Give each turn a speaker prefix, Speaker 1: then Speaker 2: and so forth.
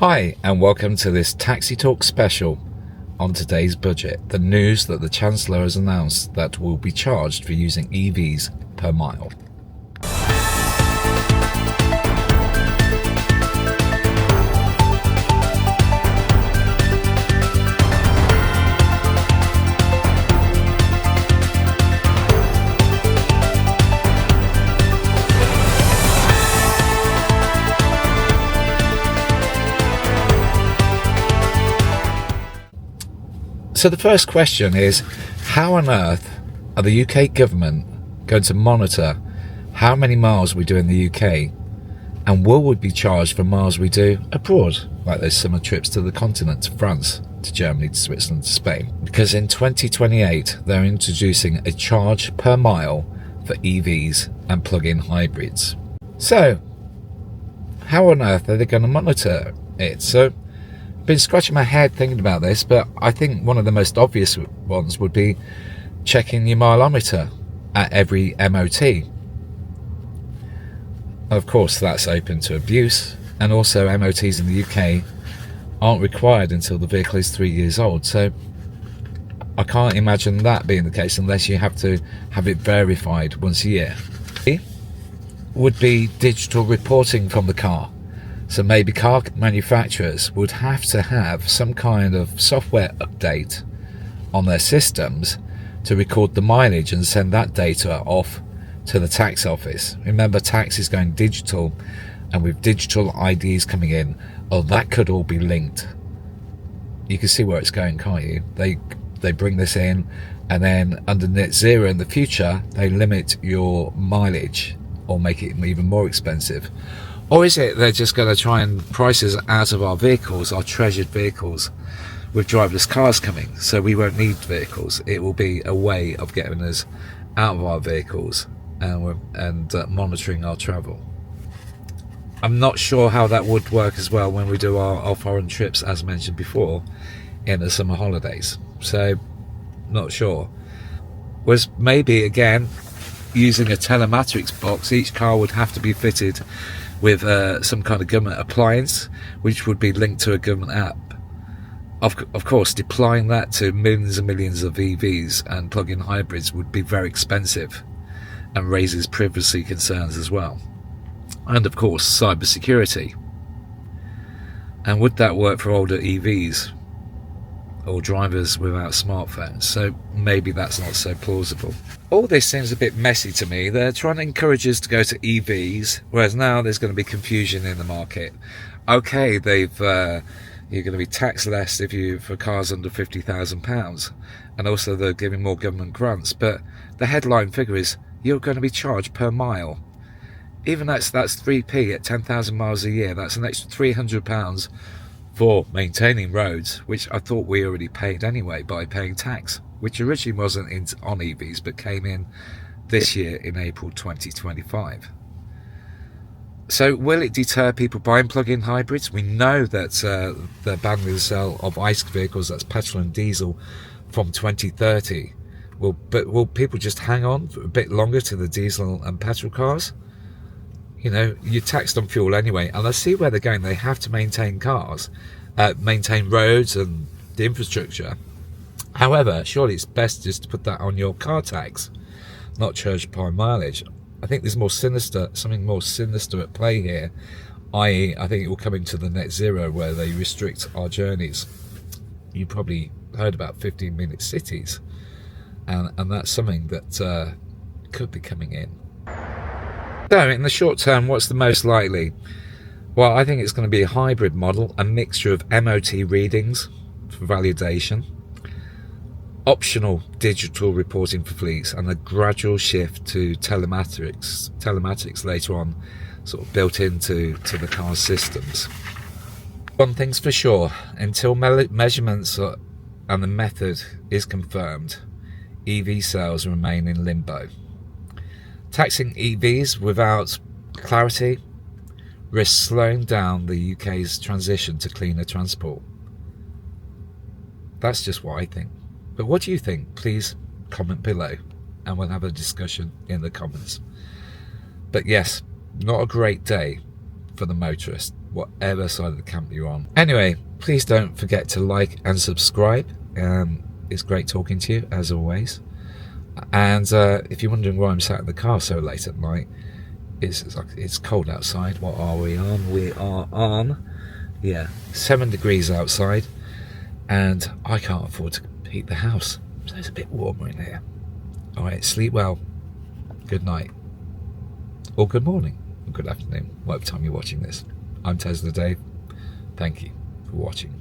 Speaker 1: Hi and welcome to this Taxi Talk special on today's budget. The news that the Chancellor has announced that we'll be charged for using EVs per mile. So the first question is, how on earth are the UK government going to monitor how many miles we do in the UK, and will we be charged for miles we do abroad, like those summer trips to the continent, to France, to Germany, to Switzerland, to Spain? Because in 2028 they're introducing a charge per mile for EVs and plug-in hybrids. So how on earth are they going to monitor it? So been scratching my head thinking about this, but I think one of the most obvious ones would be checking your mileometer at every MOT. Of course, that's open to abuse, and also MOTs in the UK aren't required until the vehicle is 3 years old, so I can't imagine that being the case unless you have to have it verified once a year. Would be digital reporting from the car. So maybe car manufacturers would have to have some kind of software update on their systems to record the mileage and send that data off to the tax office. Remember, tax is going digital, and with digital IDs coming in, that could all be linked. You can see where it's going, can't you? They bring this in, and then under net zero in the future, they limit your mileage or make it even more expensive. Or is it they're just going to try and price us out of our vehicles, our treasured vehicles, with driverless cars coming, so we won't need vehicles? It will be a way of getting us out of our vehicles and monitoring our travel. I'm not sure how that would work as well when we do our foreign trips, as mentioned before, in the summer holidays. So, not sure. Was maybe, again, using a telematics box, each car would have to be fitted with some kind of government appliance, which would be linked to a government app. Of course, deploying that to millions and millions of EVs and plug-in hybrids would be very expensive and raises privacy concerns as well. And of course, cybersecurity. And would that work for older EVs or drivers without smartphones? So maybe that's not so plausible. All this seems a bit messy to me. They're trying to encourage us to go to EVs, whereas now there's going to be confusion in the market. Okay, you're going to be taxed less for cars under £50,000, and also they're giving more government grants. But the headline figure is you're going to be charged per mile. Even that's 3p at 10,000 miles a year. That's an extra £300 for maintaining roads, which I thought we already paid anyway by paying tax, which originally wasn't on EVs but came in this year in April 2025. So will it deter people buying plug-in hybrids? We know that they're banning the sale of ICE vehicles, that's petrol and diesel, from 2030. But will people just hang on for a bit longer to the diesel and petrol cars? You know, you're taxed on fuel anyway, and I see where they're going. They have to maintain cars, maintain roads and the infrastructure. However, surely it's best just to put that on your car tax, not charge per mileage. I think there's something more sinister at play here, i.e. I think it will come into the net zero where they restrict our journeys. You probably heard about 15-minute cities, and that's something that could be coming in. So in the short term, what's the most likely? Well, I think it's going to be a hybrid model, a mixture of MOT readings for validation, optional digital reporting for fleets, and a gradual shift to telematics later on, sort of built into the car systems. One thing's for sure, until measurements and the method is confirmed, EV sales remain in limbo. Taxing EVs without clarity risks slowing down the UK's transition to cleaner transport. That's just what I think. But what do you think? Please comment below and we'll have a discussion in the comments. But yes, not a great day for the motorist. whatever side of the camp you're on. Anyway, please don't forget to like and subscribe. It's great talking to you, as always. And if you're wondering why I'm sat in the car so late at night, it's cold outside. What are we on? We are on, 7 degrees outside, and I can't afford to heat the house, so it's a bit warmer in here. All right, sleep well. Good night, or good morning, or good afternoon, whatever time you're watching this. I'm Tesla Dave. Thank you for watching.